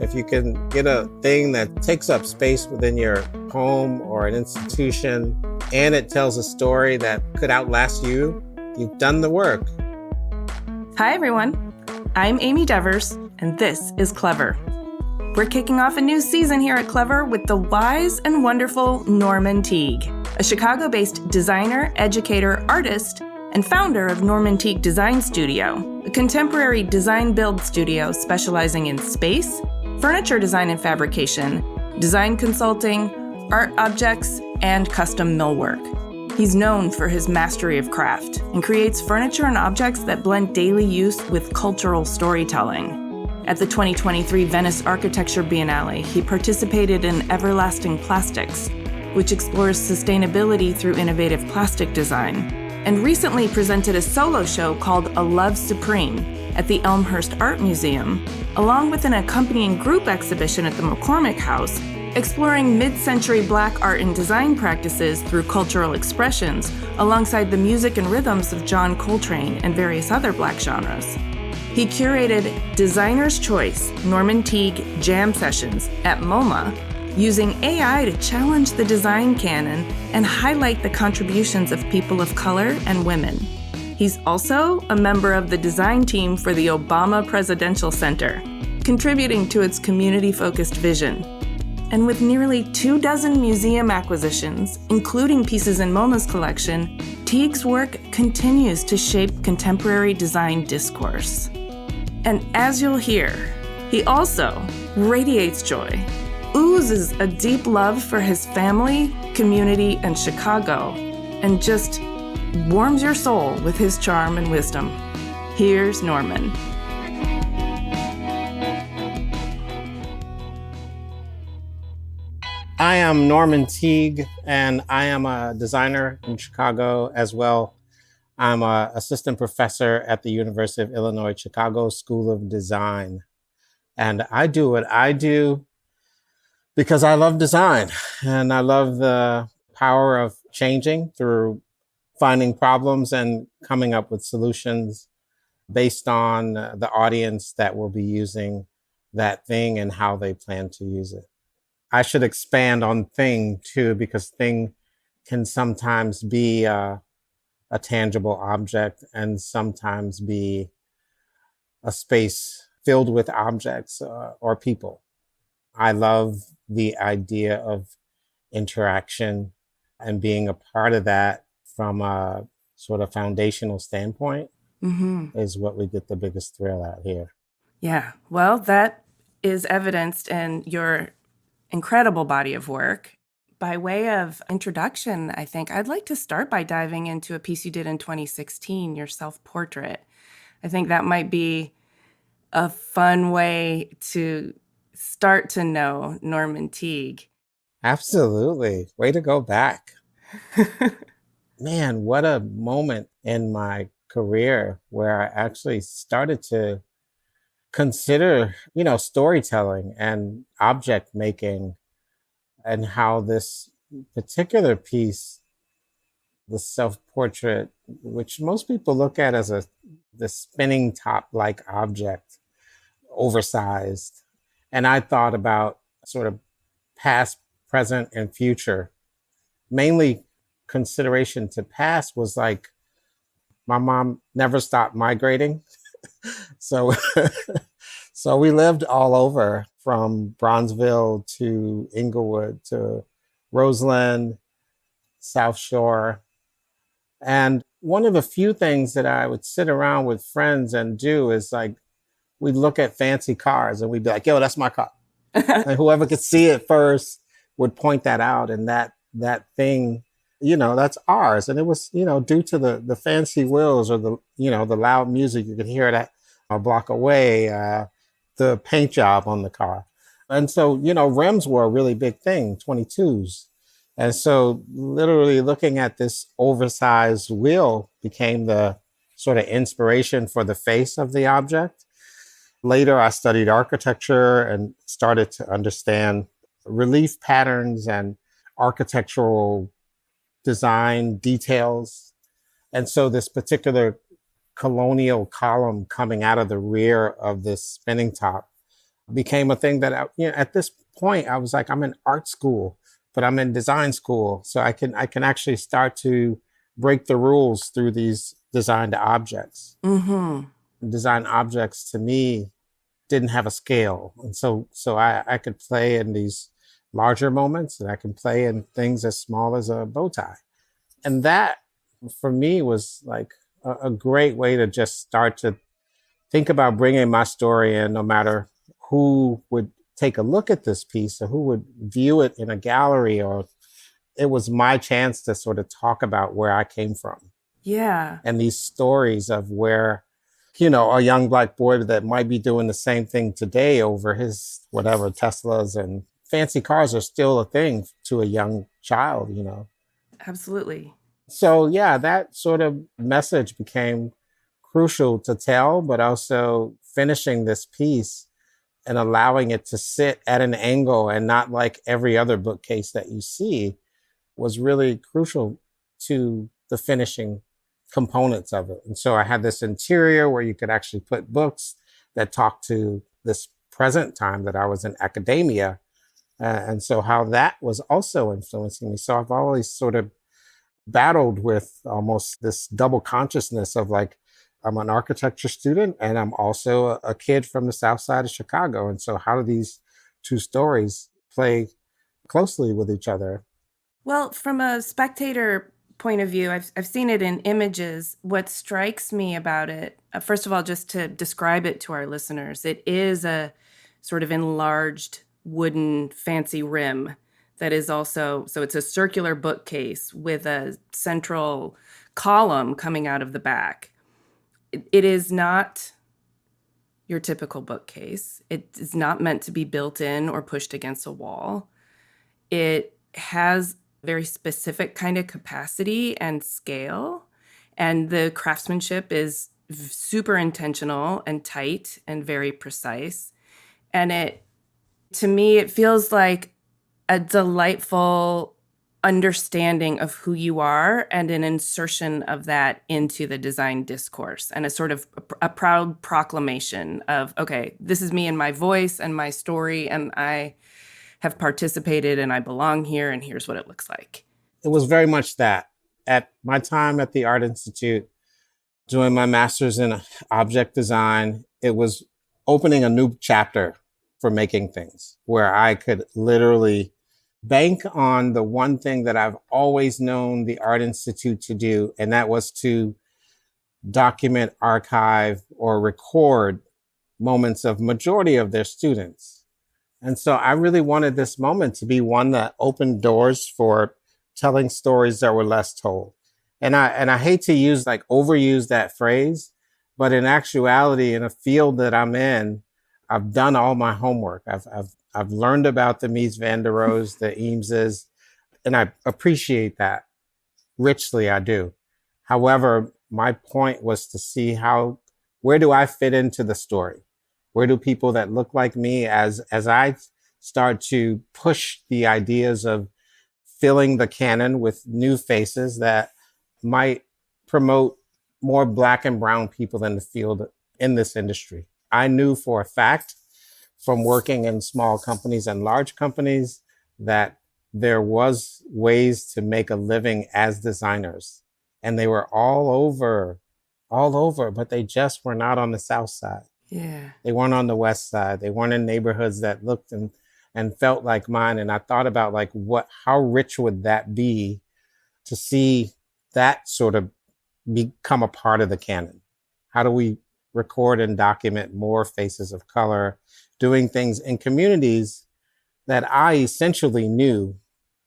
If you can get a thing that takes up space within your home or an institution, and it tells a story that could outlast you, you've done the work. Hi, everyone. I'm Amy Devers, and this is Clever. We're kicking off a new season here at Clever with the wise and wonderful Norman Teague, a Chicago-based designer, educator, artist, and founder of Norman Teague Design Studio, a contemporary design-build studio specializing in space, furniture design and fabrication, design consulting, art objects, and custom millwork. He's known for his mastery of craft and creates furniture and objects that blend daily use with cultural storytelling. At the 2023 Venice Architecture Biennale, he participated in Everlasting Plastics, which explores sustainability through innovative plastic design, and recently presented a solo show called A Love Supreme at the Elmhurst Art Museum, along with an accompanying group exhibition at the McCormick House, exploring mid-century Black art and design practices through cultural expressions, alongside the music and rhythms of John Coltrane and various other Black genres. He curated Designer's Choice Norman Teague Jam Sessions at MoMA, using AI to challenge the design canon and highlight the contributions of people of color and women. He's also a member of the design team for the Obama Presidential Center, contributing to its community-focused vision. And with nearly 24 museum acquisitions, including pieces in MoMA's collection, Teague's work continues to shape contemporary design discourse. And as you'll hear, he also radiates joy, oozes a deep love for his family, community, and Chicago, and just warms your soul with his charm and wisdom. Here's Norman. I am Norman Teague, and I am a designer in Chicago as well. I'm an assistant professor at the University of Illinois Chicago School of Design. And I do what I do because I love design, and I love the power of changing through finding problems and coming up with solutions based on the audience that will be using that thing and how they plan to use it. I should expand on thing too, because thing can sometimes be a tangible object and sometimes be a space filled with objects or people. I love the idea of interaction and being a part of that from a sort of foundational standpoint is what we get the biggest thrill out here. Yeah, well, that is evidenced in your incredible body of work. By way of introduction, I think I'd like to start by diving into a piece you did in 2016, your self-portrait. I think that might be a fun way to start to know Norman Teague. Absolutely. Way to go back. Man, what a moment in my career where I actually started to consider, storytelling and object making, and how this particular piece, the self-portrait, which most people look at as the spinning top-like object, oversized. And I thought about sort of past, present, and future. Mainly consideration to past was like, my mom never stopped migrating. So we lived all over, from Bronzeville to Inglewood to Roseland, South Shore. And one of the few things that I would sit around with friends and do is like, we'd look at fancy cars and we'd be like, yo, that's my car. And whoever could see it first would point that out. And that thing, that's ours. And it was, due to the fancy wheels or the loud music, you could hear it a block away, the paint job on the car. And so, rims were a really big thing, 22s. And so literally looking at this oversized wheel became the sort of inspiration for the face of the object. Later, I studied architecture and started to understand relief patterns and architectural design details. And so this particular colonial column coming out of the rear of this spinning top became a thing that at this point I was like, I'm in art school, but I'm in design school. So I can actually start to break the rules through these designed objects. Mm-hmm. Design objects to me didn't have a scale. And so I could play in these larger moments and I can play in things as small as a bow tie. And that for me was like a great way to just start to think about bringing my story in, no matter who would take a look at this piece or who would view it in a gallery, or it was my chance to sort of talk about where I came from Yeah. and these stories of where, a young Black boy that might be doing the same thing today over his whatever Teslas and fancy cars are still a thing to a young child. Absolutely. So yeah, that sort of message became crucial to tell, but also finishing this piece and allowing it to sit at an angle and not like every other bookcase that you see was really crucial to the finishing components of it. And so I had this interior where you could actually put books that talk to this present time that I was in academia. And so how that was also influencing me. So I've always sort of battled with almost this double consciousness of like, I'm an architecture student and I'm also a kid from the South Side of Chicago. And so how do these two stories play closely with each other? Well, from a spectator point of view, I've seen it in images. What strikes me about it, first of all, just to describe it to our listeners, it is a sort of enlarged wooden fancy rim that is also, so it's a circular bookcase with a central column coming out of the back. It is not your typical bookcase. It is not meant to be built in or pushed against a wall. It has very specific kind of capacity and scale. And the craftsmanship is super intentional and tight and very precise. And to me, it feels like a delightful understanding of who you are and an insertion of that into the design discourse, and a sort of a proud proclamation of, okay, this is me and my voice and my story, and I have participated and I belong here, and here's what it looks like. It was very much that. At my time at the Art Institute, doing my master's in object design, it was opening a new chapter for making things where I could literally bank on the one thing that I've always known the Art Institute to do, and that was to document, archive, or record moments of majority of their students. And so I really wanted this moment to be one that opened doors for telling stories that were less told. And I hate to overuse that phrase, but in actuality, in a field that I'm in, I've done all my homework. I've learned about the Mies van der Rohes, the Eameses, and I appreciate that richly. I do. However, my point was to see where do I fit into the story? Where do people that look like me, as I start to push the ideas of filling the canon with new faces that might promote more Black and brown people in the field in this industry? I knew for a fact from working in small companies and large companies that there was ways to make a living as designers. And they were all over, but they just were not on the South Side. Yeah. They weren't on the West Side. They weren't in neighborhoods that looked and felt like mine. And I thought about how rich would that be to see that sort of become a part of the canon? How do we record and document more faces of color, doing things in communities that I essentially knew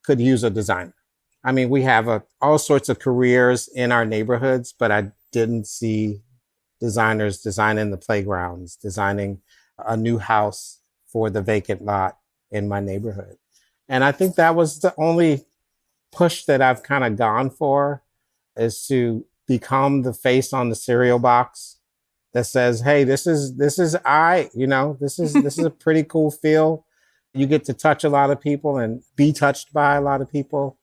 could use a designer? I mean, we have all sorts of careers in our neighborhoods, but I didn't see designers designing the playgrounds, designing a new house for the vacant lot in my neighborhood. And I think that was the only push that I've kind of gone for, is to become the face on the cereal box that says, hey, this is this is a pretty cool feel. You get to touch a lot of people and be touched by a lot of people.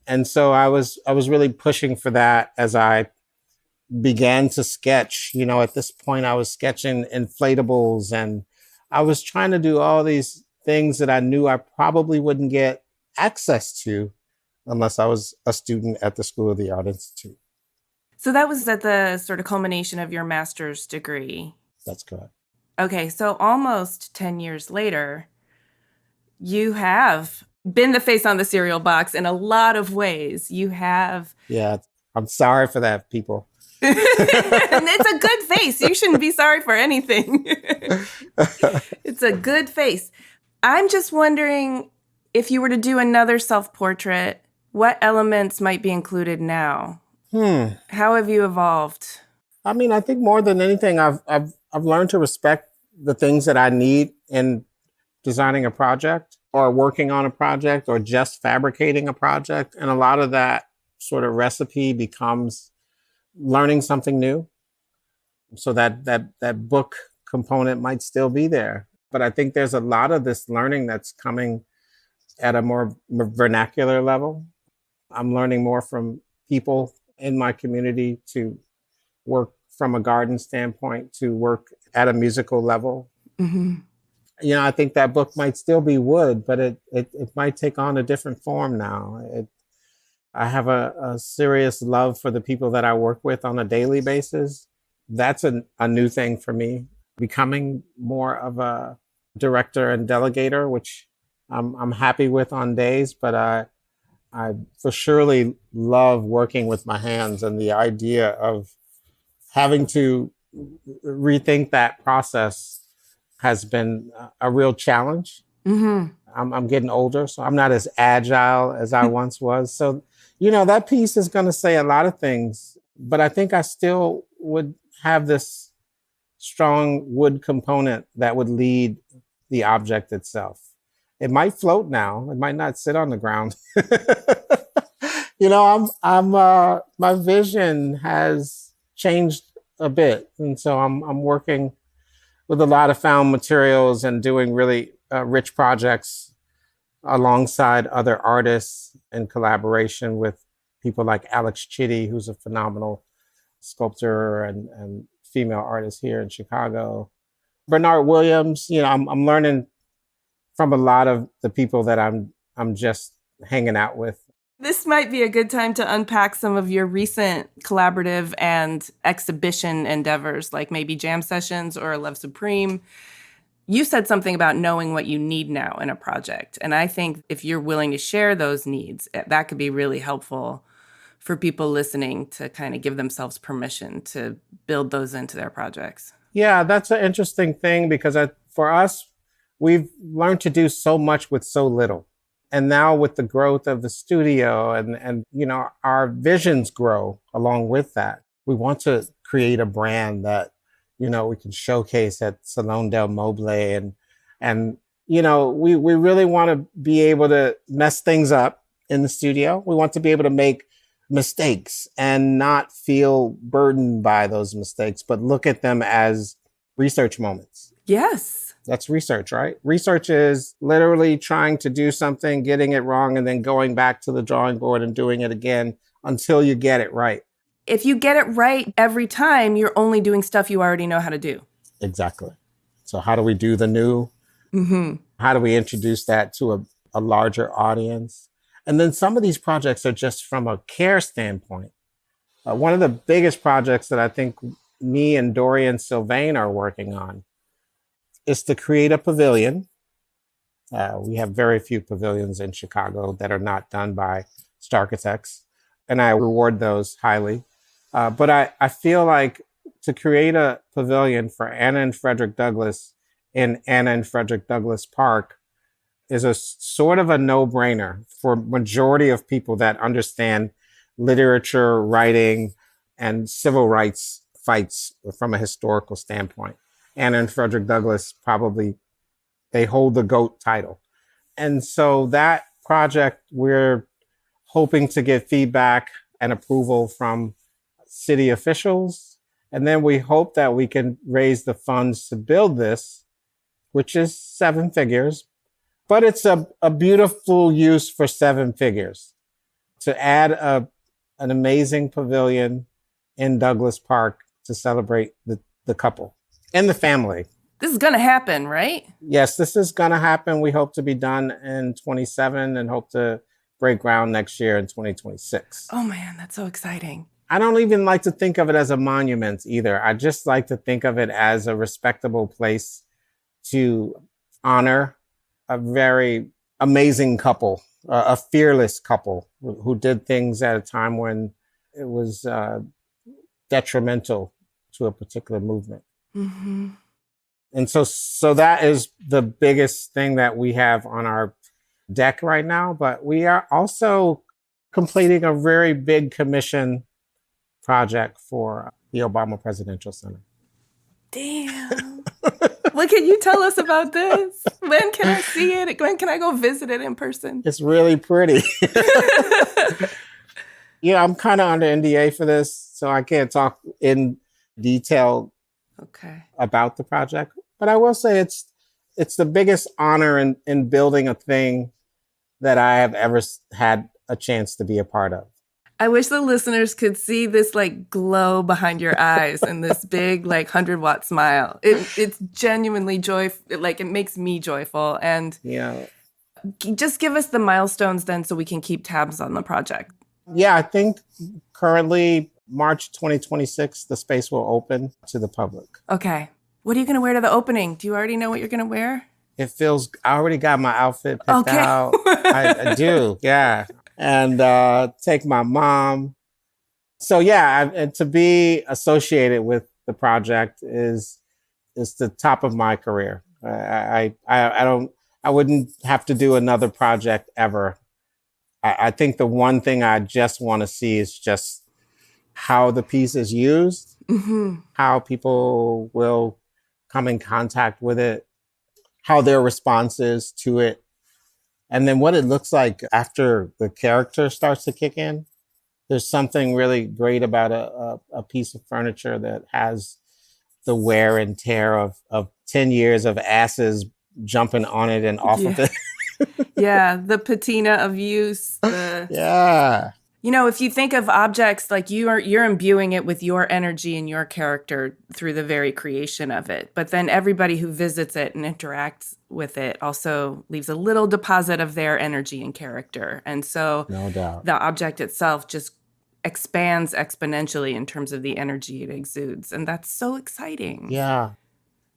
And so I was really pushing for that as I began to sketch. At this point I was sketching inflatables and I was trying to do all these things that I knew I probably wouldn't get access to unless I was a student at the School of the Art Institute. So that was at the sort of culmination of your master's degree. That's correct. Okay, so almost 10 years later, you have been the face on the cereal box in a lot of ways. You have. Yeah, I'm sorry for that, people. And it's a good face. You shouldn't be sorry for anything. It's a good face. I'm just wondering if you were to do another self-portrait, what elements might be included now? How have you evolved? I mean, I think more than anything, I've learned to respect the things that I need in designing a project or working on a project or just fabricating a project. And a lot of that sort of recipe becomes learning something new. So that book component might still be there. But I think there's a lot of this learning that's coming at a more vernacular level. I'm learning more from people in my community to work from a garden standpoint, to work at a musical level. Mm-hmm. You know, I think that book might still be wood, but it might take on a different form now. I have a serious love for the people that I work with on a daily basis. That's a new thing for me, becoming more of a director and delegator, which I'm happy with on days, but I for surely love working with my hands, and the idea of having to rethink that process has been a real challenge. Mm-hmm. I'm getting older, so I'm not as agile as I once was. So, you know, that piece is going to say a lot of things, but I think I still would have this strong wood component that would lead the object itself. It might float now. It might not sit on the ground. You know, my vision has changed a bit. And so I'm working with a lot of found materials and doing really rich projects alongside other artists in collaboration with people like Alex Chitty, who's a phenomenal sculptor and female artist here in Chicago. Bernard Williams, you know, I'm learning from a lot of the people that I'm just hanging out with. This might be a good time to unpack some of your recent collaborative and exhibition endeavors, like maybe jam sessions or Love Supreme. You said something about knowing what you need now in a project. And I think if you're willing to share those needs, that could be really helpful for people listening to kind of give themselves permission to build those into their projects. Yeah, that's an interesting thing because for us, we've learned to do so much with so little. And now with the growth of the studio and you know, our visions grow along with that. We want to create a brand that, you know, we can showcase at Salon del Mobile and you know, we really want to be able to mess things up in the studio. We want to be able to make mistakes and not feel burdened by those mistakes, but look at them as research moments. Yes. That's research, right? Research is literally trying to do something, getting it wrong, and then going back to the drawing board and doing it again until you get it right. If you get it right every time, you're only doing stuff you already know how to do. Exactly. So how do we do the new? Mm-hmm. How do we introduce that to a larger audience? And then some of these projects are just from a care standpoint. One of the biggest projects that I think me and Dorian Sylvain are working on is to create a pavilion. We have very few pavilions in Chicago that are not done by architects, and I reward those highly. But I feel like to create a pavilion for Anna and Frederick Douglass in Anna and Frederick Douglass Park is a sort of a no-brainer for majority of people that understand literature, writing, and civil rights fights from a historical standpoint. Anna and Frederick Douglass probably, they hold the GOAT title. And so that project, we're hoping to get feedback and approval from city officials. And then we hope that we can raise the funds to build this, which is 7 figures. But it's a beautiful use for 7 figures to add an amazing pavilion in Douglass Park to celebrate the couple and the family. This is going to happen, right? Yes, this is going to happen. We hope to be done in 27 and hope to break ground next year in 2026. Oh man, that's so exciting. I don't even like to think of it as a monument either. I just like to think of it as a respectable place to honor a very amazing couple, a fearless couple who did things at a time when it was detrimental to a particular movement. Mm-hmm. And so that is the biggest thing that we have on our deck right now. But we are also completing a very big commission project for the Obama Presidential Center. Damn. What can you tell us about this? When can I see it? When can I go visit it in person? It's really pretty. Yeah, I'm kind of under NDA for this, so I can't talk in detail about the project. But I will say it's the biggest honor in building a thing that I have ever had a chance to be a part of. I wish the listeners could see this like glow behind your eyes and this big like 100-watt smile. It's genuinely joyful. Like it makes me joyful. And just give us the milestones then so we can keep tabs on the project. Yeah, I think currently March 2026, the space will open to the public. Okay. What are you going to wear to the opening? Do you already know what you're going to wear? I already got my outfit picked out. I do, yeah. And take my mom. So yeah, and to be associated with the project is the top of my career. I wouldn't have to do another project ever. I think the one thing I just want to see is just how the piece is used, how people will come in contact with it, how their response is to it. And then what it looks like after the character starts to kick in. There's something really great about a piece of furniture that has the wear and tear of 10 years of asses jumping on it and off of it. Yeah, the patina of use. Yeah. You know, if you think of objects like you're imbuing it with your energy and your character through the very creation of it. But then everybody who visits it and interacts with it also leaves a little deposit of their energy and character. And so no doubt, the object itself just expands exponentially in terms of the energy it exudes. And that's so exciting. Yeah.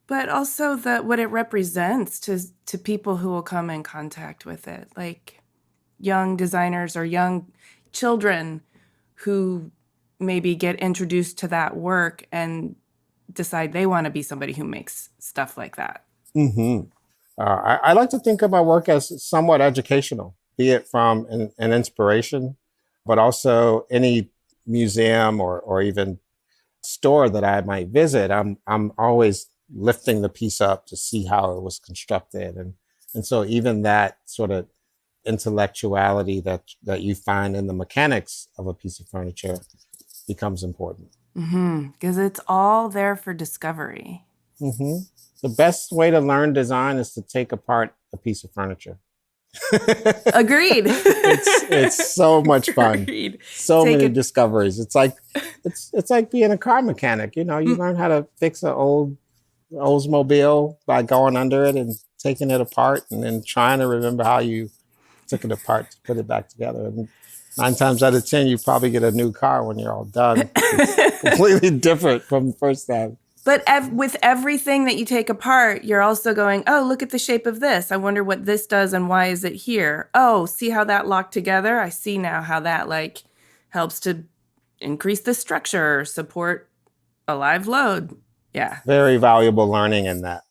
But also what it represents to people who will come in contact with it, like young designers or young children who maybe get introduced to that work and decide they want to be somebody who makes stuff like that. Mm-hmm. I like to think of my work as somewhat educational, be it from an inspiration, but also any museum or even store that I might visit. I'm always lifting the piece up to see how it was constructed. And so even that sort of intellectuality that you find in the mechanics of a piece of furniture becomes important. Because it's all there for discovery. Mm-hmm. The best way to learn design is to take apart a piece of furniture. Agreed. It's so much fun. Agreed. So many discoveries. It's like being a car mechanic. You know, you learn how to fix an old Oldsmobile by going under it and taking it apart and then trying to remember how you took it apart to put it back together. And 9 times out of 10, you probably get a new car when you're all done. It's completely different from the first time. But with everything that you take apart, you're also going, oh, look at the shape of this. I wonder what this does and why is it here? Oh, see how that locked together? I see now how that like helps to increase the structure, support a live load. Yeah. Very valuable learning in that.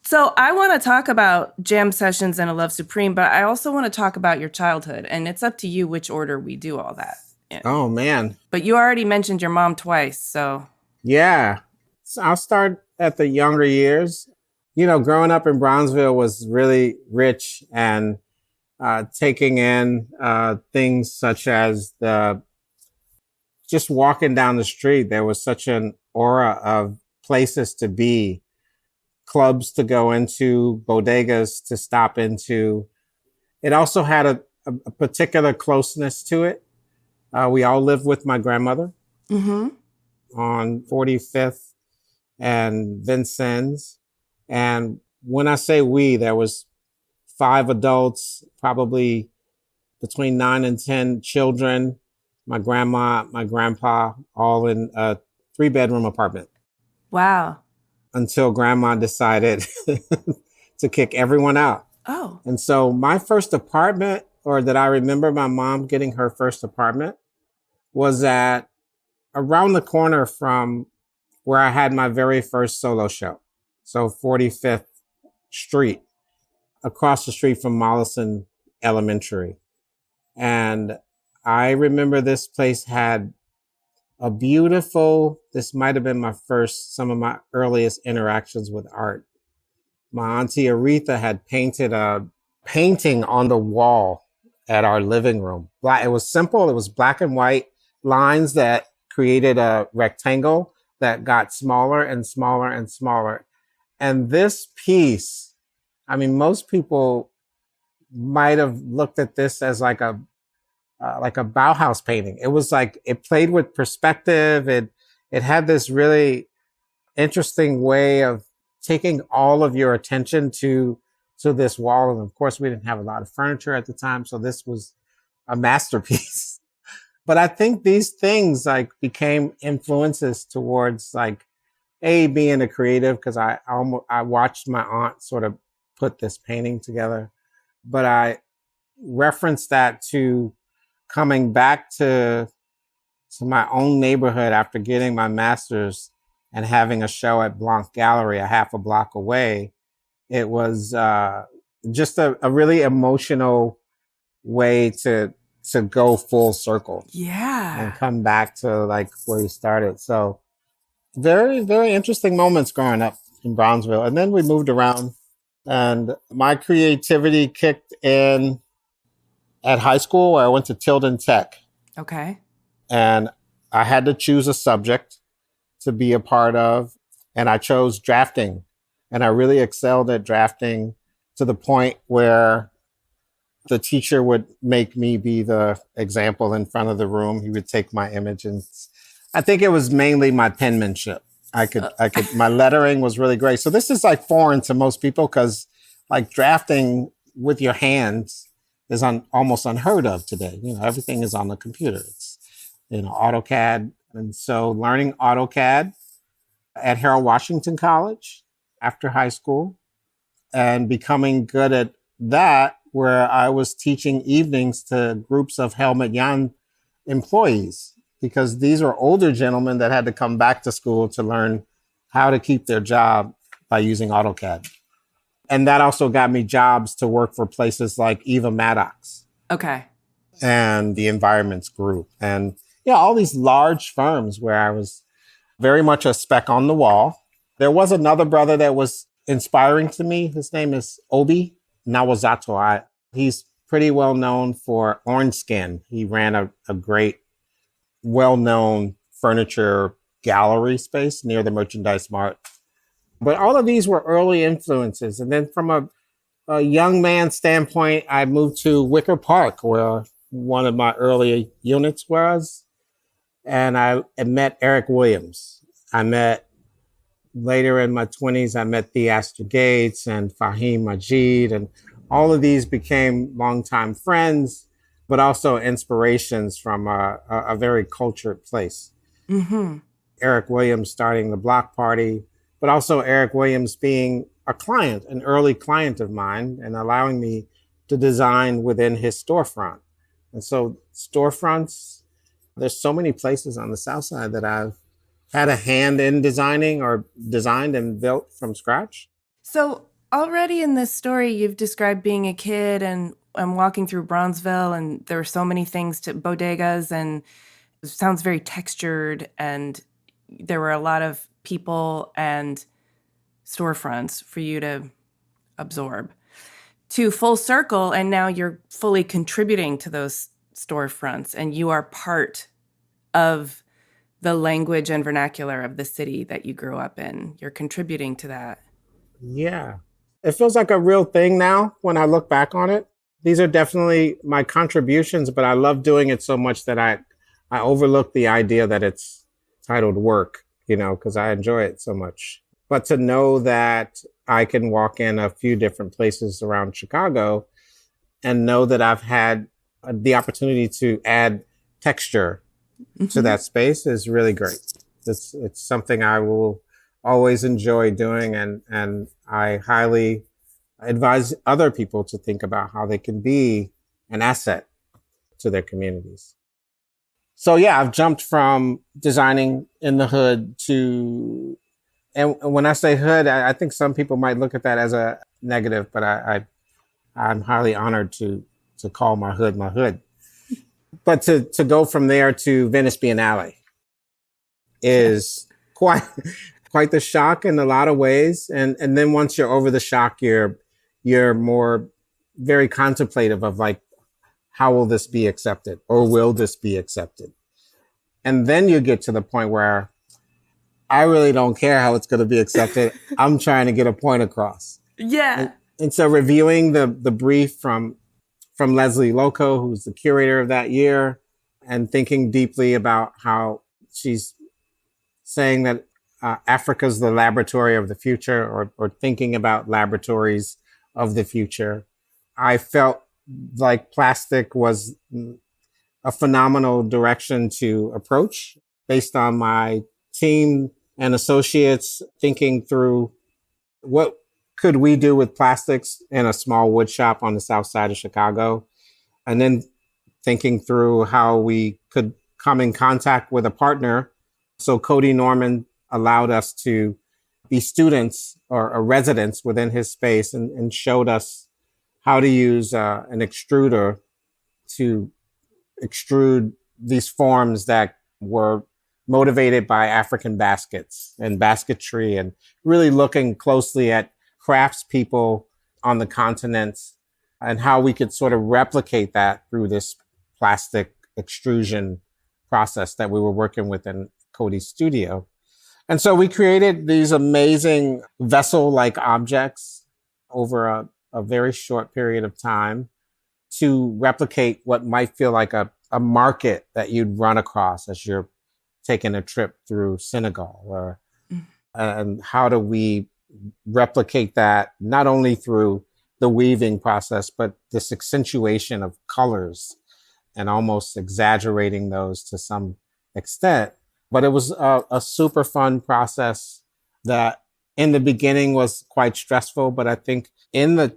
So I want to talk about jam sessions and A Love Supreme, but I also want to talk about your childhood. And it's up to you which order we do all that in. Oh, man. But you already mentioned your mom twice, so... Yeah. So I'll start at the younger years. You know, growing up in Brownsville was really rich and taking in things such as just walking down the street, there was such an aura of places to be, clubs to go into, bodegas to stop into. It also had a particular closeness to it. We all lived with my grandmother. Mm-hmm. On 45th and Vincennes. And when I say we, there was 5 adults, probably between 9 and 10 children, my grandma, my grandpa, all in a 3 bedroom apartment Wow. until grandma decided to kick everyone out. Oh. And so my first apartment, or that I remember my mom getting her first apartment, was at around the corner from where I had my very first solo show. So 45th Street, across the street from Mollison Elementary. And I remember this place had a beautiful, this might have been some of my earliest interactions with art. My Auntie Aretha had painted a painting on the wall at our living room. It was simple. It was black and white lines that created a rectangle that got smaller and smaller and smaller. And this piece, I mean, most people might have looked at this as like a Bauhaus painting. It was like, it played with perspective. It had this really interesting way of taking all of your attention to this wall. And of course, we didn't have a lot of furniture at the time, so this was a masterpiece. But I think these things like became influences towards like being a creative, because I watched my aunt sort of put this painting together. But I referenced that to coming back to my own neighborhood after getting my master's and having a show at Blanc Gallery a half a block away. It was just a really emotional way to go full circle. Yeah. And come back to like where you started. So very, very interesting moments growing up in Brownsville. And then we moved around, and my creativity kicked in at high school, where I went to Tilden Tech. Okay. And I had to choose a subject to be a part of, and I chose drafting. And I really excelled at drafting to the point where the teacher would make me be the example in front of the room. He would take my image, and I think it was mainly my penmanship. My lettering was really great. So this is like foreign to most people, because like drafting with your hands is almost unheard of today. You know, everything is on the computer. It's, AutoCAD. And so learning AutoCAD at Harold Washington College after high school, and becoming good at that, where I was teaching evenings to groups of Helmut Jan employees, because these were older gentlemen that had to come back to school to learn how to keep their job by using AutoCAD. And that also got me jobs to work for places like Eva Maddox. Okay. And the Environments Group. And all these large firms where I was very much a speck on the wall. There was another brother that was inspiring to me. His name is Obi Nawazato. He's pretty well known for Orange Skin. He ran a great, well-known furniture gallery space near the Merchandise Mart. But all of these were early influences. And then from a young man standpoint, I moved to Wicker Park, where one of my early units was. And I met Eric Williams. Later in my 20s, I met Theaster Gates and Fahim Majid, and all of these became longtime friends, but also inspirations from a very cultured place. Mm-hmm. Eric Williams starting the Block Party, but also Eric Williams being an early client of mine, and allowing me to design within his storefront. And so storefronts, there's so many places on the South Side that I've had a hand in designing, or designed and built from scratch. So already in this story, you've described being a kid and walking through Bronzeville, and there were so many things to bodegas, and it sounds very textured, and there were a lot of people and storefronts for you to absorb. To full circle, and now you're fully contributing to those storefronts, and you are part of the language and vernacular of the city that you grew up in. You're contributing to that. Yeah. It feels like a real thing now when I look back on it. These are definitely my contributions, but I love doing it so much that I overlook the idea that it's titled work. because I enjoy it so much. But to know that I can walk in a few different places around Chicago and know that I've had the opportunity to add texture to Mm-hmm. that space is really great. It's something I will always enjoy doing, and I highly advise other people to think about how they can be an asset to their communities. So yeah, I've jumped from designing in the hood to, and when I say hood, I think some people might look at that as a negative, but I'm highly honored to call my hood my hood. But to go from there to Venice Biennale Yeah. is quite quite the shock in a lot of ways. And then once you're over the shock, you're more very contemplative of like, how will this be accepted, or will this be accepted? And then you get to the point where I really don't care how it's going to be accepted. I'm trying to get a point across. And, Yeah. and so reviewing the brief from Leslie Loco, who's the curator of that year, and thinking deeply about how she's saying that Africa's the laboratory of the future, or thinking about laboratories of the future. I felt like plastic was a phenomenal direction to approach based on my team and associates thinking through what could we do with plastics in a small wood shop on the south side of Chicago, and then thinking through how we could come in contact with a partner. So Cody Norman allowed us to be students or residents within his space, and showed us how to use an extruder to extrude these forms that were motivated by African baskets and basketry, and really looking closely at craftspeople on the continents and how we could sort of replicate that through this plastic extrusion process that we were working with in Cody's studio. And so we created these amazing vessel-like objects over a very short period of time to replicate what might feel like a market that you'd run across as you're taking a trip through Senegal, or and how do we replicate that not only through the weaving process, but this accentuation of colors and almost exaggerating those to some extent. But it was a super fun process that in the beginning was quite stressful. But I think in the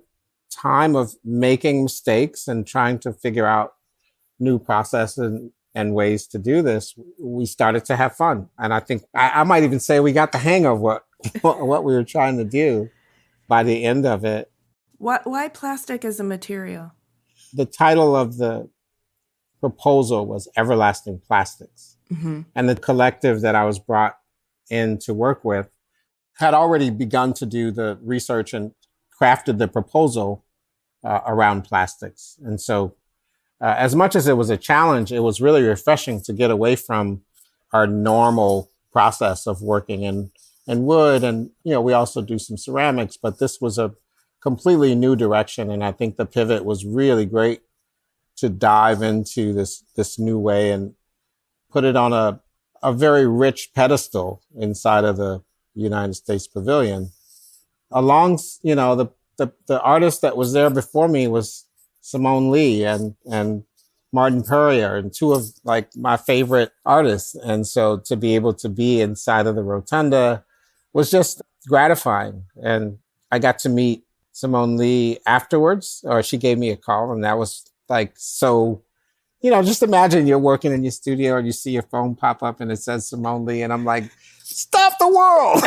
time of making mistakes and trying to figure out new processes and ways to do this, we started to have fun. And I think I might even say we got the hang of what we were trying to do by the end of it. Why plastic as a material? The title of the proposal was Everlasting Plastics. Mm-hmm. And the collective that I was brought in to work with had already begun to do the research and crafted the proposal around plastics. And so as much as it was a challenge, it was really refreshing to get away from our normal process of working in wood. And, we also do some ceramics, but this was a completely new direction. And I think the pivot was really great to dive into this new way and put it on a very rich pedestal inside of the United States Pavilion. Along, the artist that was there before me was Simone Lee and Martin Purrier, and two of like my favorite artists. And so to be able to be inside of the rotunda was just gratifying. And I got to meet Simone Lee afterwards, or she gave me a call, and that was like, so, just imagine you're working in your studio and you see your phone pop up and it says Simone Lee, and I'm like, stop the world,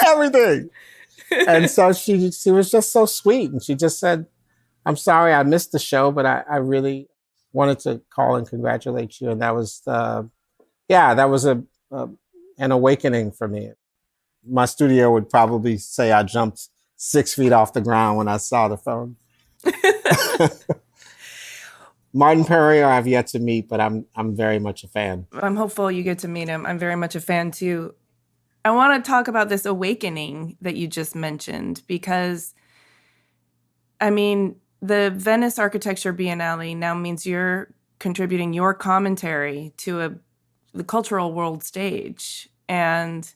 everything. And so she was just so sweet, and she just said, I'm sorry I missed the show, but I really wanted to call and congratulate you. And that was, that was an awakening for me. My studio would probably say I jumped 6 feet off the ground when I saw the phone. Martin Purrier I've yet to meet, but I'm very much a fan. I'm hopeful you get to meet him. I'm very much a fan too. I want to talk about this awakening that you just mentioned, because, the Venice Architecture Biennale now means you're contributing your commentary to a the cultural world stage and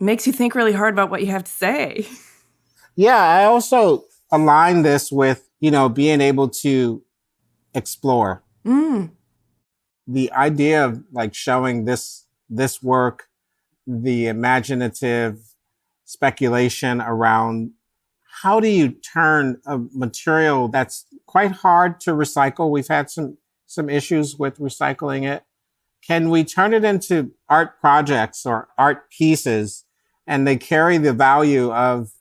makes you think really hard about what you have to say. Yeah, I also align this with, being able to explore. The idea of like showing this work, the imaginative speculation around how do you turn a material that's quite hard to recycle. We've had some issues with recycling it. Can we turn it into art projects or art pieces, and they carry the value of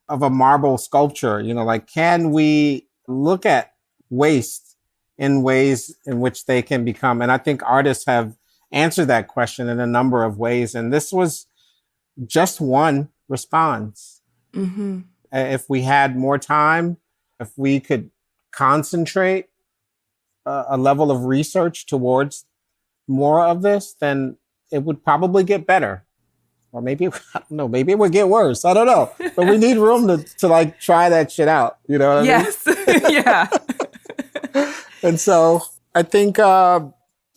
a marble sculpture? Like, can we look at waste in ways in which they can become? And I think artists have answered that question in a number of ways. And this was just one response. Mm-hmm. If we had more time, if we could concentrate a level of research towards more of this, then it would probably get better. Or maybe, I don't know, maybe it would get worse. I don't know. But we need room to like try that shit out. You know what I mean? Yes. Yeah. And so I think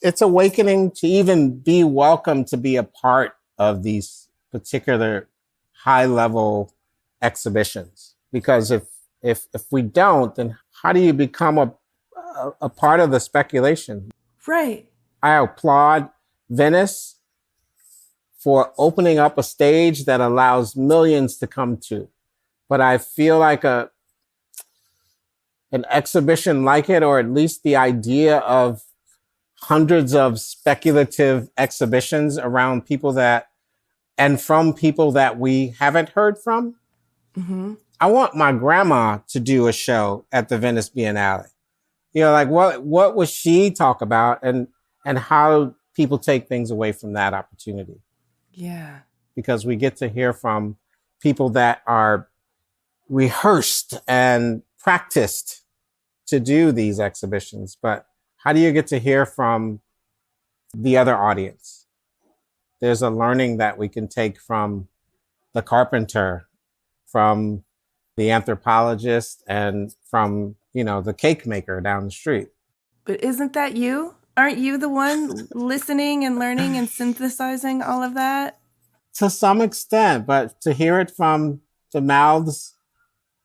it's awakening to even be welcome to be a part of these particular high level exhibitions. Because if we don't, then how do you become a part of the speculation? Right. I applaud Venice for opening up a stage that allows millions to come to. But I feel like an exhibition like it, or at least the idea of hundreds of speculative exhibitions around people and from people that we haven't heard from. Mm-hmm. I want my grandma to do a show at the Venice Biennale. Like what would she talk about, and how people take things away from that opportunity? Yeah. Because we get to hear from people that are rehearsed and practiced to do these exhibitions. But how do you get to hear from the other audience? There's a learning that we can take from the carpenter, from the anthropologist, and from, the cake maker down the street. But isn't that you? Aren't you the one listening and learning and synthesizing all of that? To some extent, but to hear it from the mouths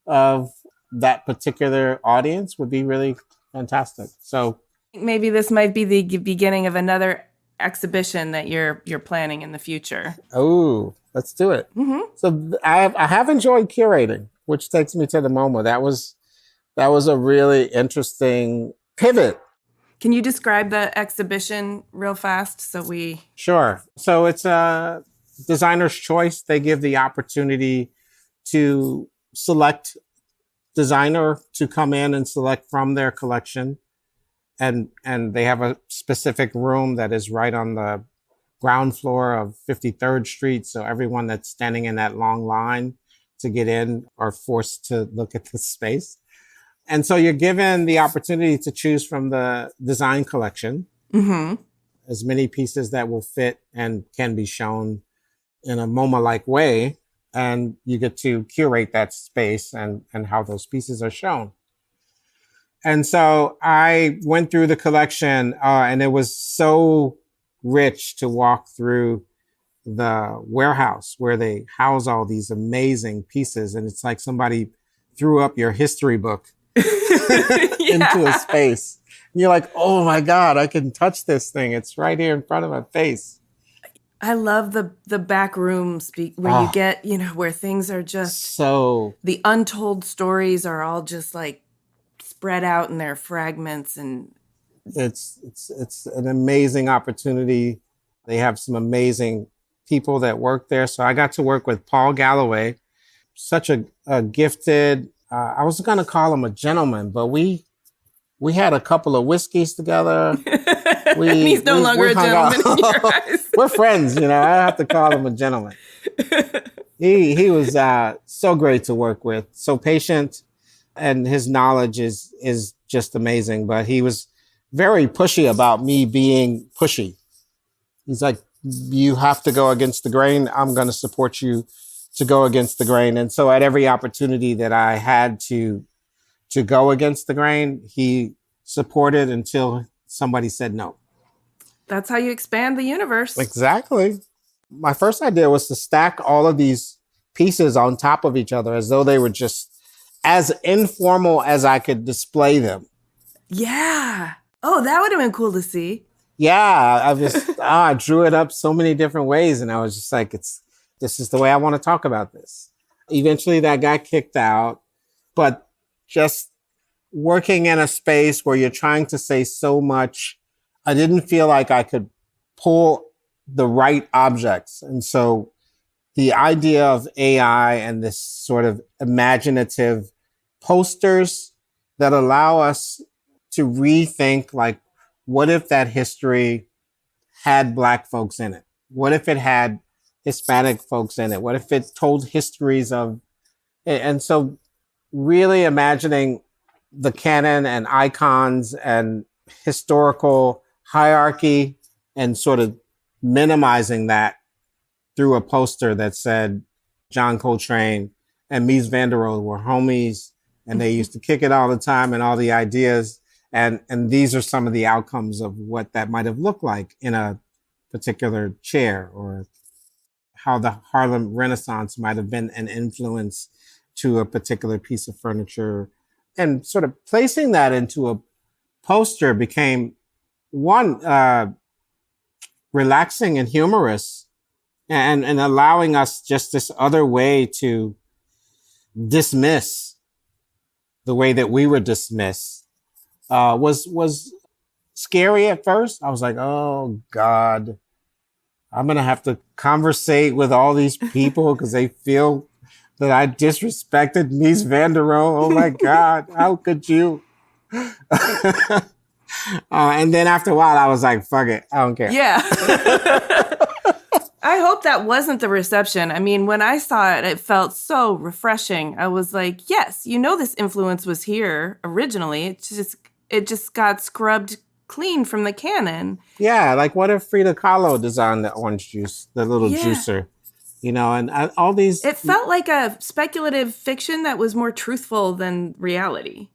of that particular audience would be really fantastic. So maybe this might be the beginning of another exhibition that you're planning in the future. Oh, let's do it. Mm-hmm. So I have enjoyed curating, which takes me to the MoMA. That was a really interesting pivot. Can you describe the exhibition real fast Sure. So it's a designer's choice. They give the opportunity to select designer to come in and select from their collection. And they have a specific room that is right on the ground floor of 53rd Street. So everyone that's standing in that long line to get in are forced to look at this space. And so you're given the opportunity to choose from the design collection, mm-hmm. as many pieces that will fit and can be shown in a MoMA-like way. And you get to curate that space and how those pieces are shown. And so I went through the collection, and it was so rich to walk through the warehouse where they house all these amazing pieces. And it's like somebody threw up your history book into a space. And you're like, oh my God, I can touch this thing. It's right here in front of my face. I love the back rooms where you get, where things are just so, the untold stories are all just like spread out in their fragments, and it's an amazing opportunity. They have some amazing people that work there. So I got to work with Paul Galloway, such a gifted, I was going to call him a gentleman, but we had a couple of whiskeys together. He's no longer a gentleman in your eyes. We're friends, I have to call him a gentleman. He was so great to work with, so patient, and his knowledge is just amazing. But he was very pushy about me being pushy. He's like, you have to go against the grain. I'm going to support you to go against the grain. And so at every opportunity that I had to go against the grain, he supported until somebody said no. That's how you expand the universe. Exactly. My first idea was to stack all of these pieces on top of each other as though they were just as informal as I could display them. Yeah. Oh, that would have been cool to see. Yeah, I drew it up so many different ways, and I was just like, this is the way I want to talk about this. Eventually that got kicked out, but just working in a space where you're trying to say so much, I didn't feel like I could pull the right objects. And so the idea of AI and this sort of imaginative posters that allow us to rethink, like, what if that history had Black folks in it? What if it had Hispanic folks in it? What if it told histories of, and so really imagining the canon and icons and historical hierarchy and sort of minimizing that through a poster that said John Coltrane and Mies van der Rohe were homies and they used to kick it all the time and all the ideas. And these are some of the outcomes of what that might have looked like in a particular chair, or how the Harlem Renaissance might have been an influence to a particular piece of furniture. And sort of placing that into a poster became one, relaxing and humorous, and allowing us just this other way to dismiss the way that we were dismissed, was scary at first. I was like, oh God, I'm going to have to conversate with all these people because they feel that I disrespected Mies van der Rohe. Oh my God, how could you? And then after a while, I was like, fuck it, I don't care. Yeah. I hope that wasn't the reception. I mean, when I saw it, it felt so refreshing. I was like, yes, this influence was here originally. It just got scrubbed clean from the canon. Yeah, like what if Frida Kahlo designed the orange juice, the little juicer, and all these. It felt like a speculative fiction that was more truthful than reality.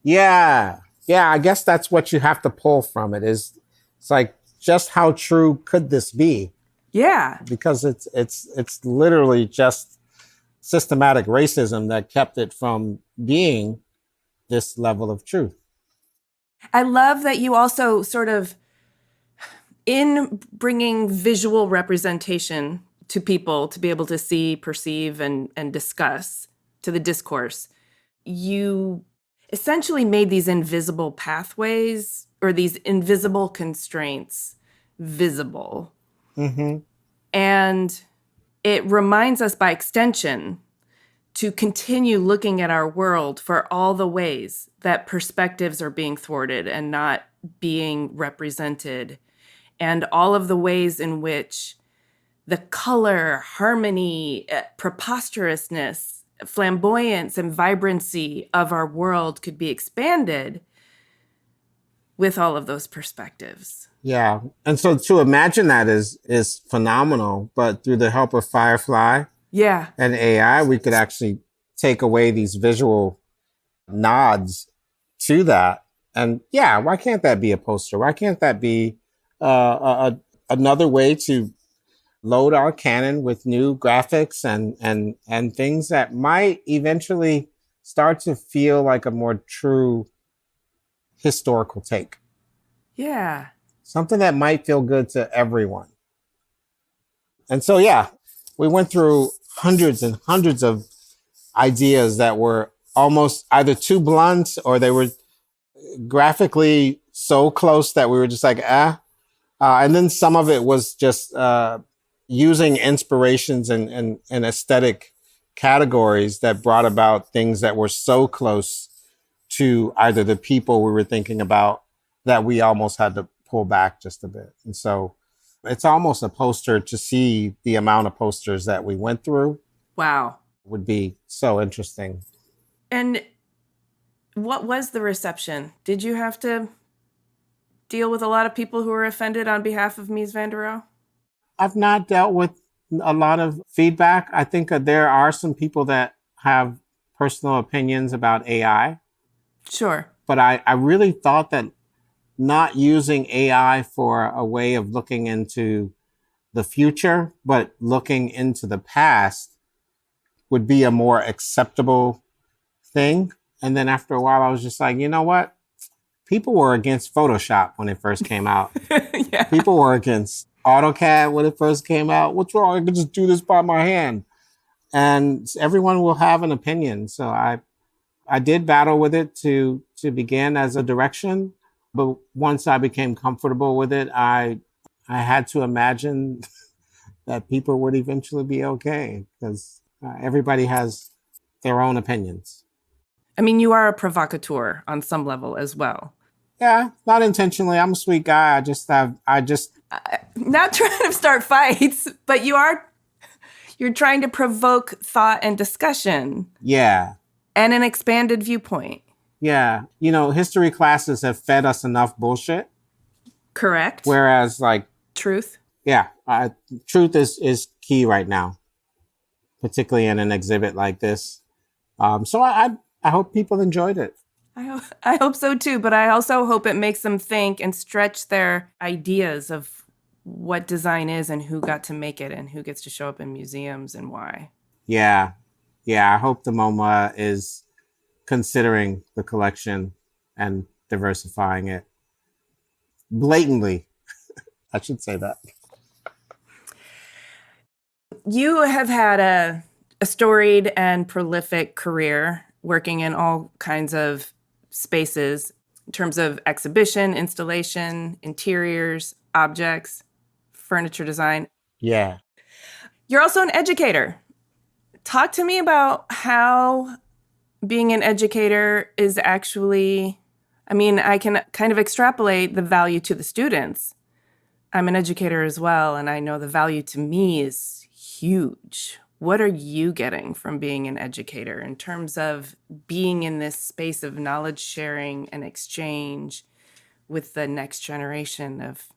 Yeah. Yeah, I guess that's what you have to pull from it it's like, just how true could this be? Yeah. Because it's literally just systematic racism that kept it from being this level of truth. I love that you also sort of, in bringing visual representation to people to be able to see, perceive, and discuss to the discourse, you essentially made these invisible pathways or these invisible constraints visible. Mm-hmm. And it reminds us by extension to continue looking at our world for all the ways that perspectives are being thwarted and not being represented, and all of the ways in which the color, harmony, preposterousness, flamboyance, and vibrancy of our world could be expanded with all of those perspectives. Yeah. And so to imagine that is phenomenal, but through the help of Firefly and AI, we could actually take away these visual nods to that. And yeah, why can't that be a poster? Why can't that be another way to load our canon with new graphics and things that might eventually start to feel like a more true historical take? Yeah. Something that might feel good to everyone. And so, yeah, we went through hundreds and hundreds of ideas that were almost either too blunt or they were graphically so close that we were just like, and then some of it was just using inspirations and aesthetic categories that brought about things that were so close to either the people we were thinking about that we almost had to pull back just a bit. And so it's almost a poster to see the amount of posters that we went through. Wow. Would be so interesting. And what was the reception? Did you have to deal with a lot of people who were offended on behalf of Mies van der Rohe? I've not dealt with a lot of feedback. I think that there are some people that have personal opinions about AI. Sure. But I really thought that not using AI for a way of looking into the future, but looking into the past would be a more acceptable thing. And then after a while, I was just like, you know what? People were against Photoshop when it first came out. Yeah. People were against AutoCAD when it first came out. What's wrong? I can just do this by my hand. And everyone will have an opinion. So I did battle with it to begin as a direction. But once I became comfortable with it, I had to imagine that people would eventually be okay because everybody has their own opinions. I mean, you are a provocateur on some level as well. Yeah, not intentionally. I'm a sweet guy. I just Not trying to start fights, but you're trying to provoke thought and discussion. yeah. And an expanded viewpoint. Yeah. History classes have fed us enough bullshit. Correct. Whereas like, Truth. yeah, truth is key right now, particularly in an exhibit like this. So I hope people enjoyed it. I hope so too, but I also hope it makes them think and stretch their ideas of what design is and who got to make it and who gets to show up in museums and why. Yeah. Yeah. I hope the MoMA is considering the collection and diversifying it blatantly. I should say that. You have had a storied and prolific career working in all kinds of spaces in terms of exhibition, installation, interiors, objects, furniture design. Yeah. You're also an educator. Talk to me about how being an educator is actually, I mean, I can kind of extrapolate the value to the students. I'm an educator as well, and I know the value to me is huge. What are you getting from being an educator in terms of being in this space of knowledge sharing and exchange with the next generation of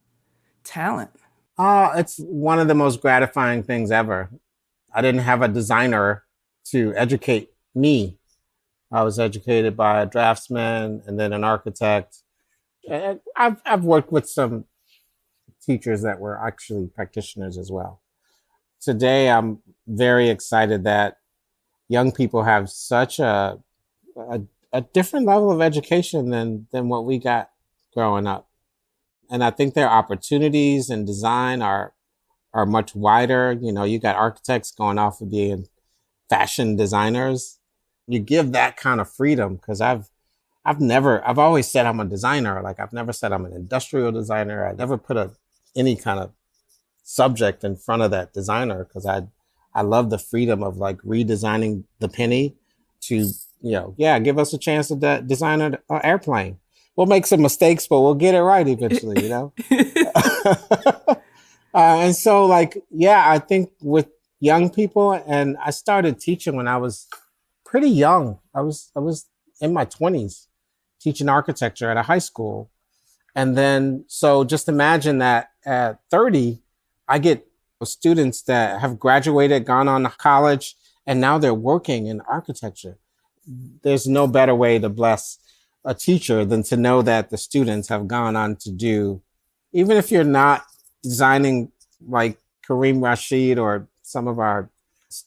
talent? It's one of the most gratifying things ever. I didn't have a designer to educate me. I was educated by a draftsman and then an architect. And I've worked with some teachers that were actually practitioners as well. Today, I'm very excited that young people have such a different level of education than what we got growing up. And I think their opportunities in design are much wider. You got architects going off of being fashion designers. You give that kind of freedom because I've always said I'm a designer. Like I've never said I'm an industrial designer. I never put any kind of subject in front of that designer because I love the freedom of like redesigning the penny to, give us a chance to design an airplane. We'll make some mistakes, but we'll get it right eventually, and so like, yeah, I think with young people, and I started teaching when I was pretty young. I was in my 20s teaching architecture at a high school. And then, so just imagine that at 30, I get students that have graduated, gone on to college, and now they're working in architecture. There's no better way to bless a teacher than to know that the students have gone on to do, even if you're not designing like Kareem Rashid or some of our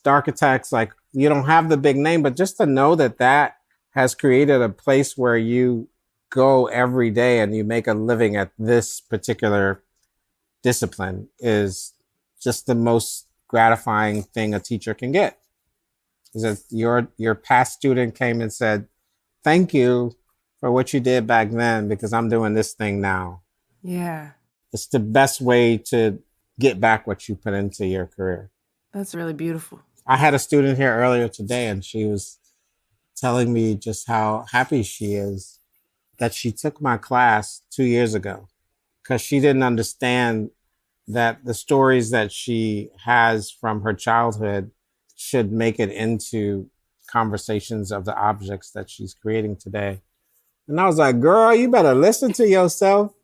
architects, like you don't have the big name, but just to know that has created a place where you go every day and you make a living at this particular discipline is just the most gratifying thing a teacher can get. Is that your past student came and said, thank you for what you did back then because I'm doing this thing now. Yeah. It's the best way to get back what you put into your career. That's really beautiful. I had a student here earlier today and she was telling me just how happy she is that she took my class 2 years ago because she didn't understand that the stories that she has from her childhood should make it into conversations of the objects that she's creating today. And I was like, girl, you better listen to yourself.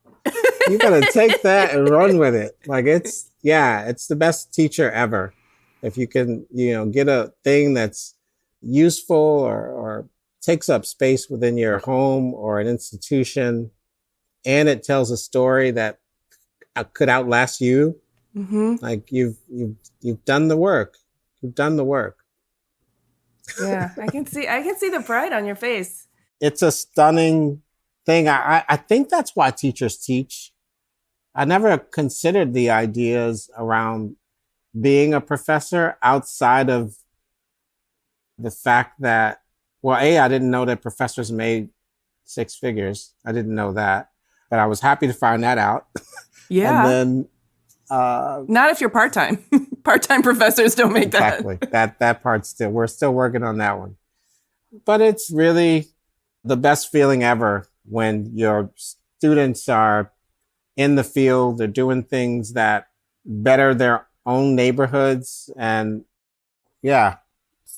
You better take that and run with it. Like it's the best teacher ever. If you can, get a thing that's useful or takes up space within your home or an institution, and it tells a story that could outlast you. Mm-hmm. Like you've done the work. You've done the work. Yeah, I can see the pride on your face. It's a stunning thing. I think that's why teachers teach. I never considered the ideas around being a professor outside of the fact that, well, I didn't know that professors made six figures. I didn't know that, but I was happy to find that out. And Yeah. then, Not if you're part-time. Part-time professors don't make exactly that. that part we're still working on that one. But it's really the best feeling ever when your students are in the field, they're doing things that better their own neighborhoods. And yeah,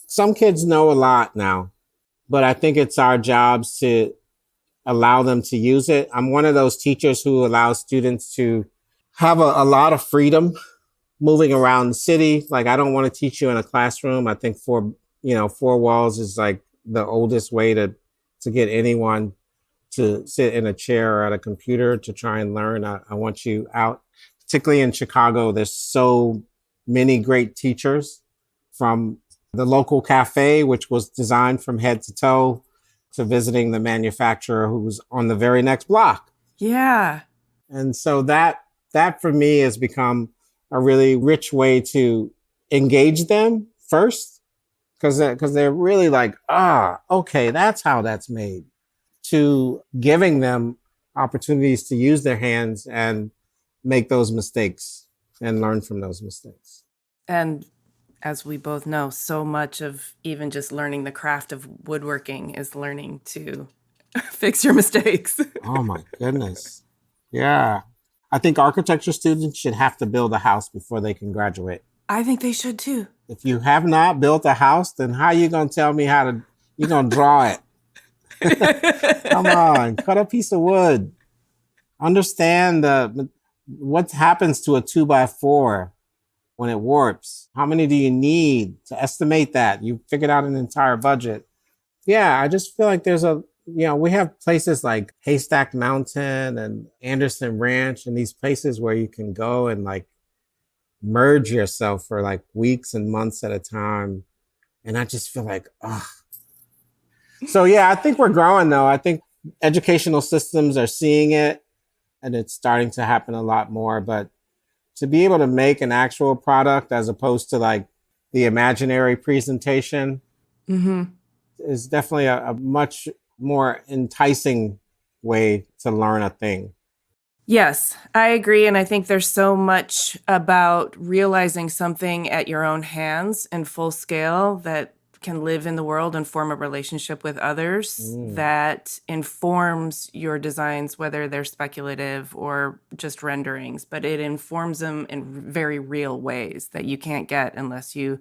some kids know a lot now, but I think it's our jobs to allow them to use it. I'm one of those teachers who allows students to have a lot of freedom moving around the city. Like, I don't want to teach you in a classroom. I think four walls is like the oldest way to get anyone to sit in a chair or at a computer to try and learn. I want you out, particularly in Chicago. There's so many great teachers, from the local cafe, which was designed from head to toe, to visiting the manufacturer who was on the very next block. Yeah. And so that for me has become a really rich way to engage them first, because they're really like, okay, that's how that's made, to giving them opportunities to use their hands and make those mistakes and learn from those mistakes. And as we both know, so much of even just learning the craft of woodworking is learning to fix your mistakes. Oh my goodness. Yeah. I think architecture students should have to build a house before they can graduate. I think they should too. If you have not built a house, then how are you going to tell me you're going to draw it? Come on, cut a piece of wood. Understand what happens to a 2x4 when it warps. How many do you need to estimate that? You figured out an entire budget. Yeah, I just feel like we have places like Haystack Mountain and Anderson Ranch, and these places where you can go and like merge yourself for like weeks and months at a time. And I just feel like, So yeah, I think we're growing though. I think educational systems are seeing it, and it's starting to happen a lot more. But to be able to make an actual product as opposed to like the imaginary presentation is definitely a much more enticing way to learn a thing. Yes, I agree. And I think there's so much about realizing something at your own hands in full scale that can live in the world and form a relationship with others that informs your designs, whether they're speculative or just renderings, but it informs them in very real ways that you can't get unless you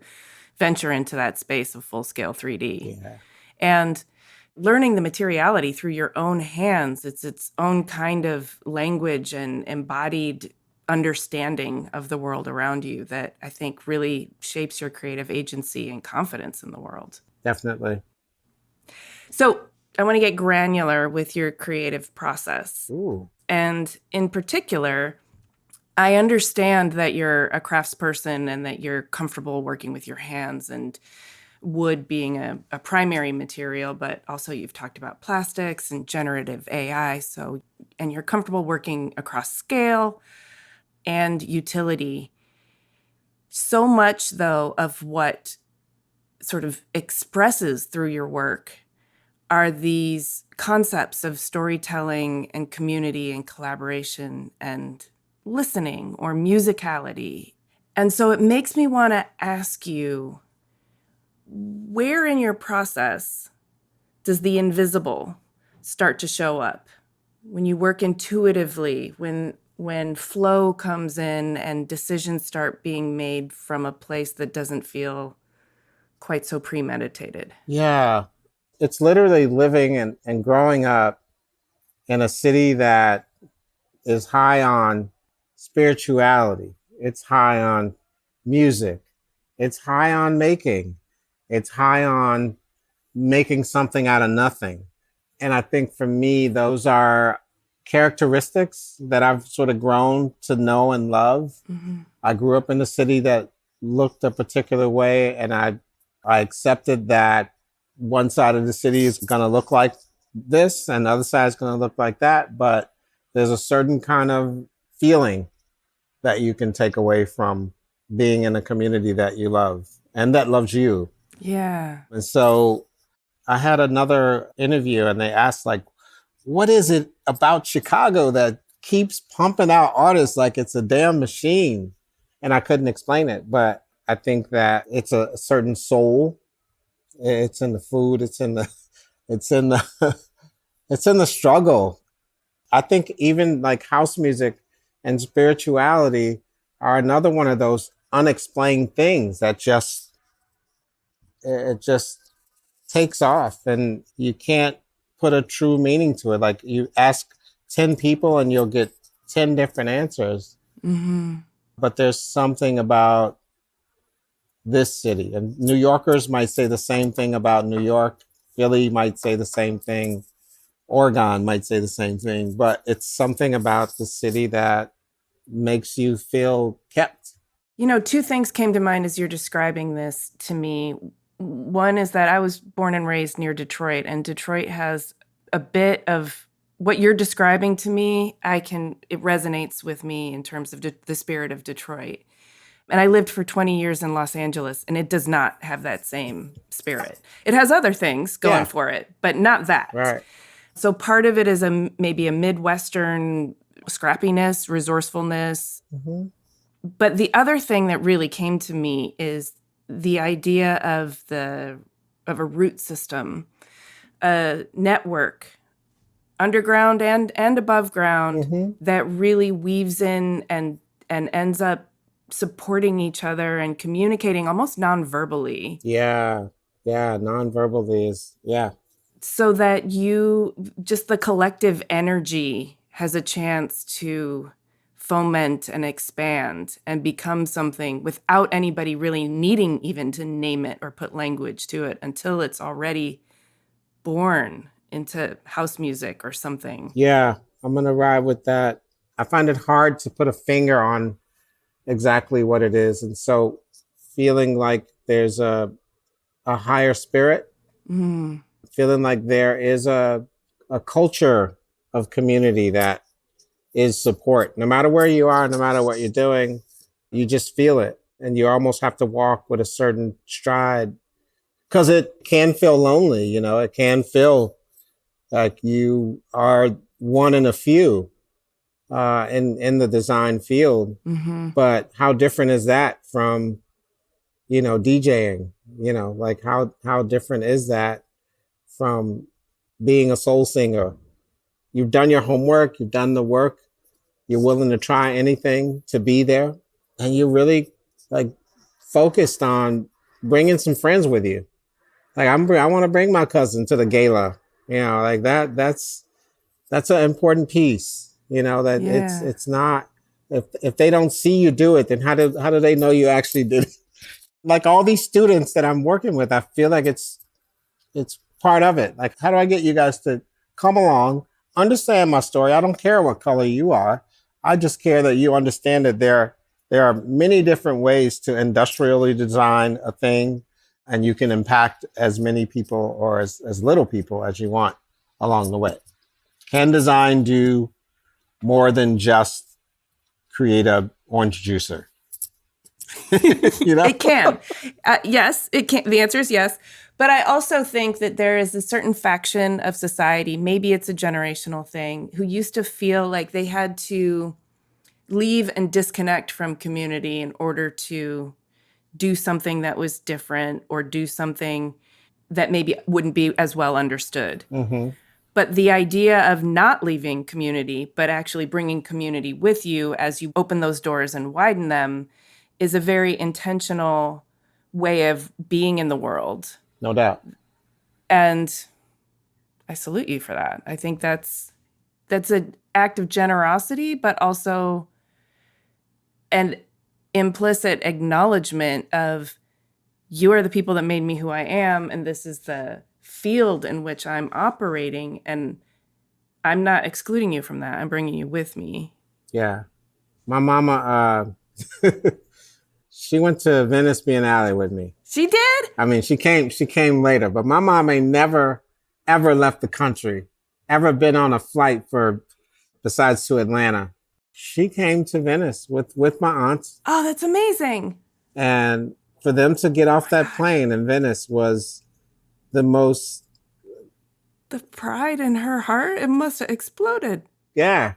venture into that space of full-scale 3D. Yeah. And learning the materiality through your own hands, it's its own kind of language and embodied understanding of the world around you that I think really shapes your creative agency and confidence in the world. Definitely. So I want to get granular with your creative process. Ooh. And in particular, I understand that you're a craftsperson and that you're comfortable working with your hands, and wood being a primary material, but also you've talked about plastics and generative AI. And you're comfortable working across scale and utility. So much, though, of what sort of expresses through your work are these concepts of storytelling and community and collaboration and listening or musicality. And so it makes me want to ask you, where in your process does the invisible start to show up? When you work intuitively, when flow comes in and decisions start being made from a place that doesn't feel quite so premeditated. Yeah. It's literally living and growing up in a city that is high on spirituality. It's high on music. It's high on making. It's high on making something out of nothing. And I think for me, those are characteristics that I've sort of grown to know and love. Mm-hmm. I grew up in a city that looked a particular way, and I accepted that one side of the city is going to look like this and the other side is going to look like that. But there's a certain kind of feeling that you can take away from being in a community that you love and that loves you. Yeah. And so I had another interview and they asked, like, what is it about Chicago that keeps pumping out artists like it's a damn machine? And I couldn't explain it, but I think that it's a certain soul. It's in the food. It's in the, it's in the struggle. I think even like house music and spirituality are another one of those unexplained things that it just takes off and you can't put a true meaning to it. Like you ask 10 people and you'll get 10 different answers. Mm-hmm. But there's something about this city. And New Yorkers might say the same thing about New York. Philly might say the same thing. Oregon might say the same thing. But it's something about the city that makes you feel kept. You know, two things came to mind as you're describing this to me. One is that I was born and raised near Detroit, and Detroit has a bit of what you're describing to me. It resonates with me in terms of the spirit of Detroit. And I lived for 20 years in Los Angeles, and it does not have that same spirit. It has other things going for it, but not that. Right. So part of it is maybe a Midwestern scrappiness, resourcefulness. Mm-hmm. But the other thing that really came to me is the idea of a root system, a network, underground and above ground, Mm-hmm. that really weaves in and ends up supporting each other and communicating almost non-verbally. Yeah. Yeah. Non-verbally is, yeah. So that just the collective energy has a chance to foment and expand and become something without anybody really needing even to name it or put language to it until it's already born into house music or something. Yeah. I'm going to ride with that. I find it hard to put a finger on exactly what it is. And so feeling like there's a higher spirit, feeling like there is a culture of community that is support. No matter where you are, no matter what you're doing, you just feel it. And you almost have to walk with a certain stride because it can feel lonely. You know, it can feel like you are one in a few in the design field. Mm-hmm. But how different is that from, DJing? Like how different is that from being a soul singer? You've done your homework, you've done the work, you're willing to try anything to be there, and you're really like focused on bringing some friends with you. Like I want to bring my cousin to the gala, like that. That's an important piece. That it's not if they don't see you do it, then how do they know you actually did it? Like all these students that I'm working with, I feel like it's part of it. Like, how do I get you guys to come along, understand my story? I don't care what color you are. I just care that you understand that there are many different ways to industrially design a thing, and you can impact as many people or as little people as you want along the way. Can design do more than just create a orange juicer? It can. Yes, it can. The answer is yes. But I also think that there is a certain faction of society, maybe it's a generational thing, who used to feel like they had to leave and disconnect from community in order to do something that was different or do something that maybe wouldn't be as well understood. Mm-hmm. But the idea of not leaving community, but actually bringing community with you as you open those doors and widen them is a very intentional way of being in the world. No doubt. And I salute you for that. I think that's an act of generosity, but also an implicit acknowledgement of you are the people that made me who I am, and this is the field in which I'm operating, and I'm not excluding you from that. I'm bringing you with me. Yeah. My mama, she went to Venice Biennale with me. She did? I mean, she came later, but my mom ain't never, ever left the country, ever been on a flight besides to Atlanta. She came to Venice with my aunts. Oh, that's amazing. And for them to get off that plane in Venice was the most. The pride in her heart, it must have exploded. Yeah,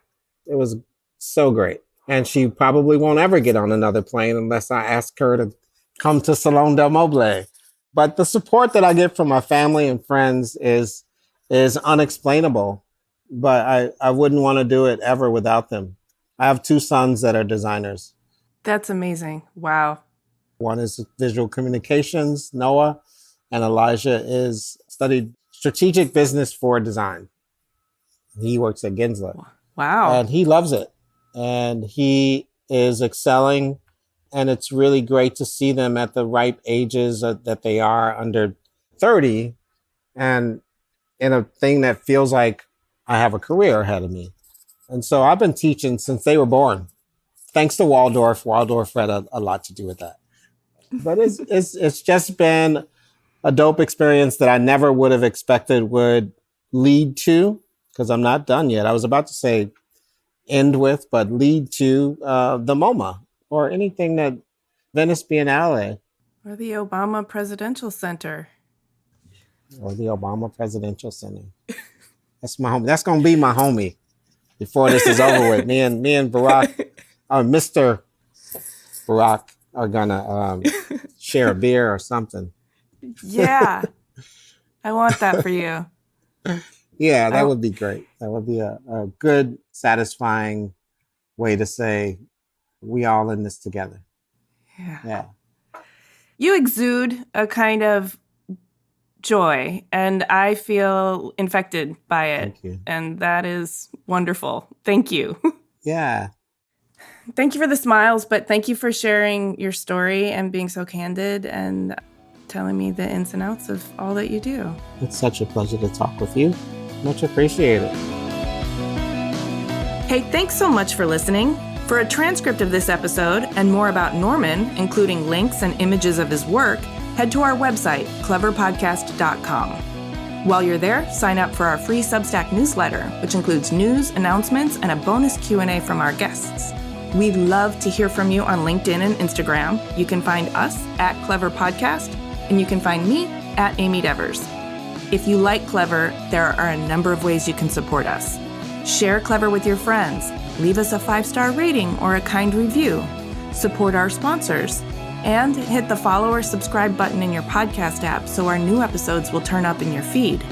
it was so great. And she probably won't ever get on another plane unless I ask her to come to Salon del Mobile. But the support that I get from my family and friends is unexplainable. But I wouldn't want to do it ever without them. I have 2 sons that are designers. That's amazing. Wow. One is visual communications, Noah, and Elijah is studied strategic business for design. He works at Gensler. Wow. And he loves it. And he is excelling. And it's really great to see them at the ripe ages that they are, under 30, and in a thing that feels like I have a career ahead of me. And so I've been teaching since they were born. Thanks to Waldorf. Waldorf had a lot to do with that. But it's just been a dope experience that I never would have expected would lead to, because I'm not done yet. I was about to say end with, but lead to the MoMA or anything that Venice Biennale. Or the Obama Presidential Center. Or the Obama Presidential Center. That's my homie. That's going to be my homie before this is over with. Me and Barack, Mr. Barack, are going to share a beer or something. Yeah. I want that for you. Yeah, that would be great. That would be a good, satisfying way to say we all in this together. Yeah. You exude a kind of joy, and I feel infected by it. Thank you. And that is wonderful. Thank you. Yeah. Thank you for the smiles, but thank you for sharing your story and being so candid and telling me the ins and outs of all that you do. It's such a pleasure to talk with you. Much appreciated. Hey, thanks so much for listening. For a transcript of this episode and more about Norman, including links and images of his work, head to our website, cleverpodcast.com. While you're there, sign up for our free Substack newsletter, which includes news, announcements, and a bonus Q&A from our guests. We'd love to hear from you on LinkedIn and Instagram. You can find us at Clever Podcast, and you can find me at Amy Devers. If you like Clever, there are a number of ways you can support us. Share Clever with your friends, leave us a 5-star rating or a kind review, support our sponsors, and hit the follow or subscribe button in your podcast app so our new episodes will turn up in your feed.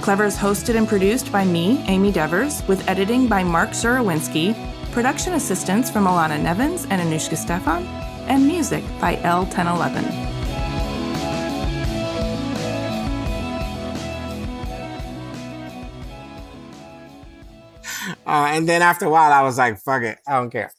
Clever is hosted and produced by me, Amy Devers, with editing by Mark Surowinski, production assistance from Alana Nevins and Anushka Stefan, and music by L1011. And then after a while, I was like, fuck it. I don't care.